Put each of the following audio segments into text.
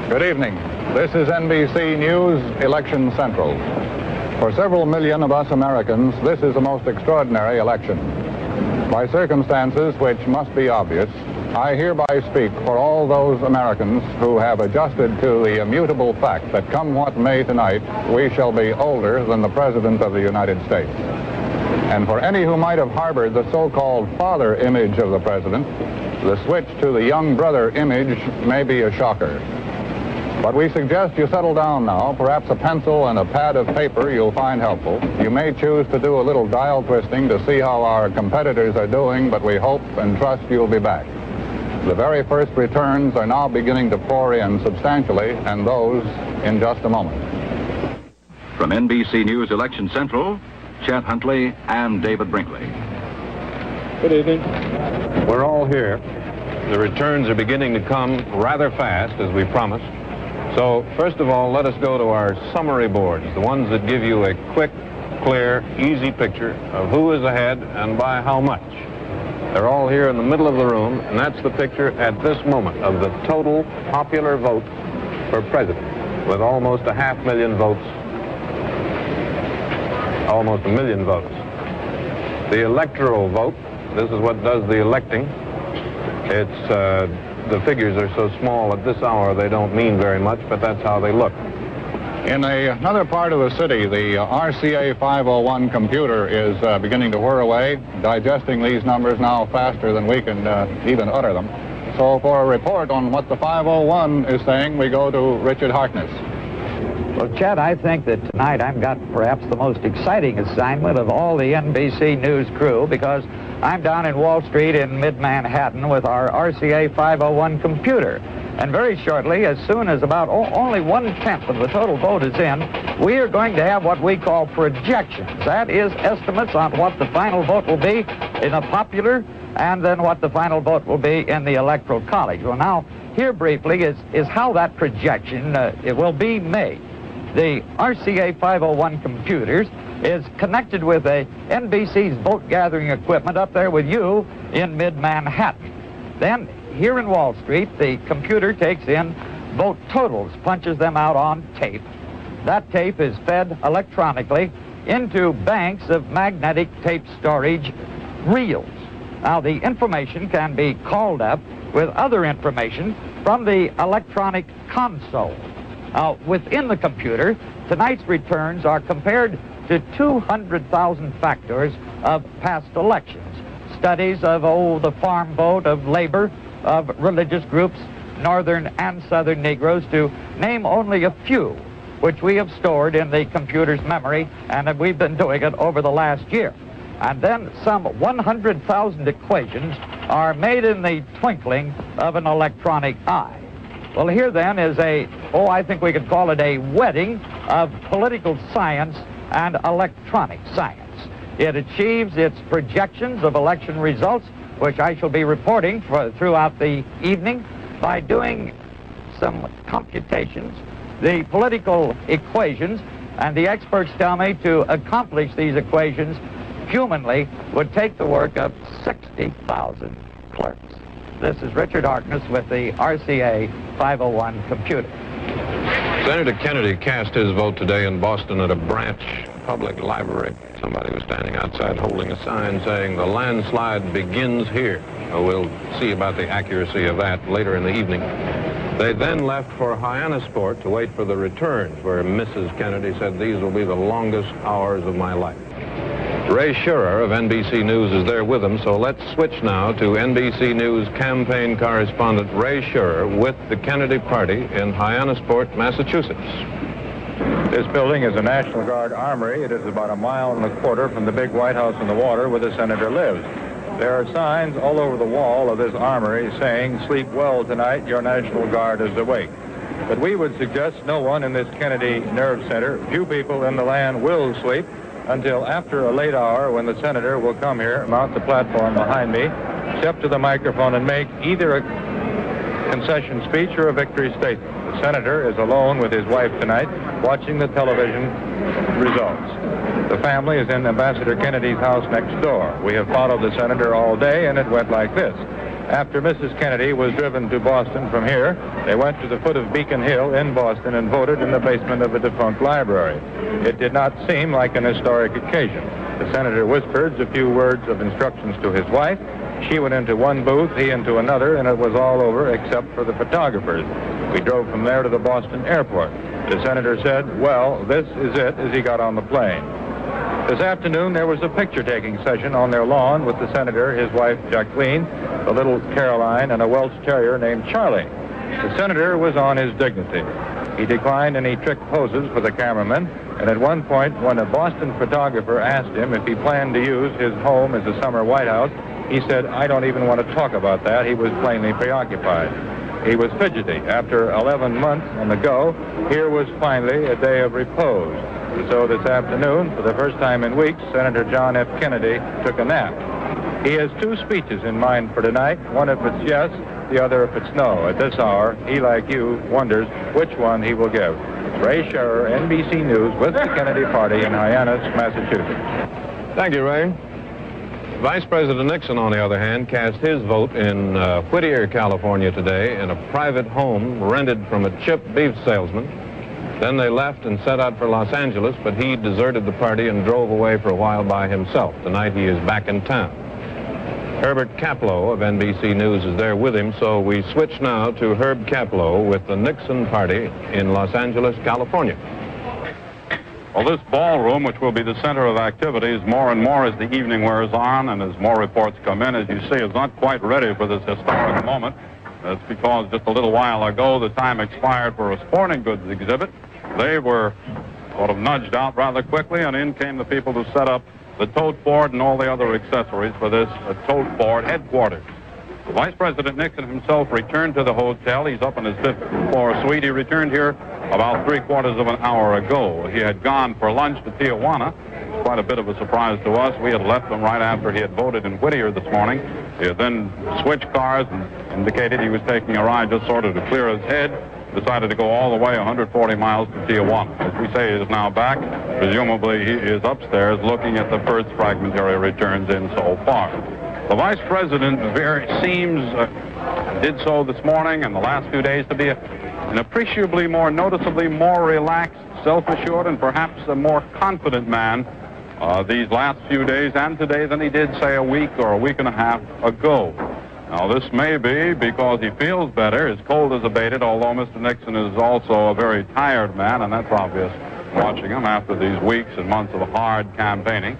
Good evening. This is NBC News Election Central. For several million of us Americans, this is a most extraordinary election. By circumstances which must be obvious, I hereby speak for all those Americans who have adjusted to the immutable fact that come what may tonight, we shall be older than the President of the United States. And for any who might have harbored the so-called father image of the President, the switch to the young brother image may be a shocker. But we suggest you settle down now. Perhaps a pencil and a pad of paper you'll find helpful. You may choose to do a little dial twisting to see how our competitors are doing, but we hope and trust you'll be back. The very first returns are now beginning to pour in substantially, and those in just a moment. From NBC News Election Central, Chet Huntley and David Brinkley. Good evening. We're all here. The returns are beginning to come rather fast, as we promised. So, first of all, let us go to our summary boards, the ones that give you a quick, clear, easy picture of who is ahead and by how much. They're all here in the middle of the room, and that's the picture at this moment of the total popular vote for president, with almost 500,000 votes, almost 1 million votes. The electoral vote, this is what does the electing. It's the figures are so small at this hour they don't mean very much, but that's how they look. In another part of the city, the RCA 501 computer is beginning to whir away, digesting these numbers now faster than we can even utter them. So for a report on what the 501 is saying, we go to Richard Harkness. Well, Chet, I think that tonight I've got perhaps the most exciting assignment of all the NBC News crew, because I'm down in Wall Street in mid-Manhattan with our RCA 501 computer. And very shortly, as soon as about only 1/10 of the total vote is in, we are going to have what we call projections. That is estimates on what the final vote will be in a popular, and then what the final vote will be in the Electoral College. Well, now, here briefly is how that projection it will be made. The RCA 501 computers is connected with NBC's vote-gathering equipment up there with you in mid-Manhattan. Then, here in Wall Street, the computer takes in vote totals, punches them out on tape. That tape is fed electronically into banks of magnetic tape storage reels. Now, the information can be called up with other information from the electronic console. Now, within the computer, tonight's returns are compared to 200,000 factors of past elections. Studies of, the farm vote, of labor, of religious groups, northern and southern Negroes, to name only a few, which we have stored in the computer's memory, and we've been doing it over the last year. And then some 100,000 equations are made in the twinkling of an electronic eye. Well, here then is I think we could call it a wedding of political science and electronic science. It achieves its projections of election results, which I shall be reporting throughout the evening, by doing some computations, the political equations, and the experts tell me to accomplish these equations humanly would take the work of 60,000 clerks. This is Richard Harkness with the RCA 501 computer. Senator Kennedy cast his vote today in Boston at a branch public library. Somebody was standing outside holding a sign saying, "The landslide begins here." We'll see about the accuracy of that later in the evening. They then left for Hyannisport to wait for the returns, where Mrs. Kennedy said, "These will be the longest hours of my life." Ray Schurer of NBC News is there with them, so let's switch now to NBC News campaign correspondent Ray Schurer with the Kennedy Party in Hyannisport, Massachusetts. This building is a National Guard armory. It is about 1.25 miles from the big White House on the water where the senator lives. There are signs all over the wall of this armory saying, "Sleep well tonight, your National Guard is awake." But we would suggest no one in this Kennedy Nerve Center, few people in the land will sleep until after a late hour, when the senator will come here, mount the platform behind me, step to the microphone, and make either a concession speech or a victory statement. The senator is alone with his wife tonight, watching the television results. The family is in Ambassador Kennedy's house next door. We have followed the senator all day, and it went like this. After Mrs. Kennedy was driven to Boston from here, they went to the foot of Beacon Hill in Boston and voted in the basement of a defunct library. It did not seem like an historic occasion. The senator whispered a few words of instructions to his wife. She went into one booth, he into another, and it was all over except for the photographers. We drove from there to the Boston airport. The senator said, well, this is it, as he got on the plane. This afternoon, there was a picture-taking session on their lawn with the senator, his wife, Jacqueline, the little Caroline, and a Welsh Terrier named Charlie. The senator was on his dignity. He declined any trick poses for the cameraman, and at one point, when a Boston photographer asked him if he planned to use his home as a summer White House, he said, I don't even want to talk about that. He was plainly preoccupied. He was fidgety. After 11 months on the go, here was finally a day of repose. And so this afternoon, for the first time in weeks, Senator John F. Kennedy took a nap. He has two speeches in mind for tonight, one if it's yes, the other if it's no. At this hour, he, like you, wonders which one he will give. Ray Scherer, NBC News, with the Kennedy Party in Hyannis, Massachusetts. Thank you, Ray. Vice President Nixon, on the other hand, cast his vote in Whittier, California today in a private home rented from a chip beef salesman. Then they left and set out for Los Angeles, but he deserted the party and drove away for a while by himself. Tonight he is back in town. Herbert Kaplow of NBC News is there with him, so we switch now to Herb Kaplow with the Nixon party in Los Angeles, California. Well, this ballroom, which will be the center of activities more and more as the evening wears on and as more reports come in, as you see, is not quite ready for this historic moment. That's because just a little while ago, the time expired for a sporting goods exhibit. They were sort of nudged out rather quickly, and in came the people to set up the tote board and all the other accessories for this tote board headquarters. Vice President Nixon himself returned to the hotel. He's up in his 5th floor suite. He returned here about 3/4 of an hour ago. He had gone for lunch to Tijuana. It's quite a bit of a surprise to us. We had left him right after he had voted in Whittier this morning. He had then switched cars and indicated he was taking a ride just sort of to clear his head. Decided to go all the way 140 miles to Tijuana. As we say, he is now back. Presumably, he is upstairs looking at the first fragmentary returns in so far. The Vice President did so this morning and the last few days to be an appreciably more noticeably more relaxed, self-assured, and perhaps a more confident man these last few days and today than he did, say, a week or a week and a half ago. Now, this may be because he feels better. His cold is abated, although Mr. Nixon is also a very tired man, and that's obvious watching him after these weeks and months of hard campaigning.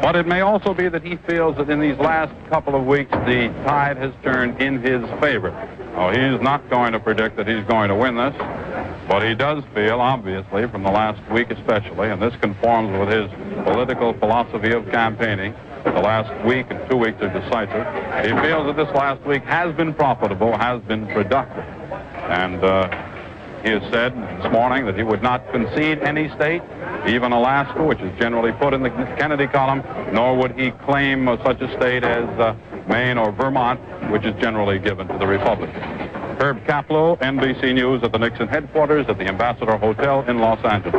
But it may also be that he feels that in these last couple of weeks, the tide has turned in his favor. Now, he's not going to predict that he's going to win this, but he does feel, obviously, from the last week especially, and this conforms with his political philosophy of campaigning, the last week and 2 weeks are decisive. He feels that this last week has been profitable, has been productive. And he has said this morning that he would not concede any state, even Alaska, which is generally put in the Kennedy column, nor would he claim such a state as Maine or Vermont, which is generally given to the Republicans. Herb Kaplow, NBC News at the Nixon headquarters at the Ambassador Hotel in Los Angeles.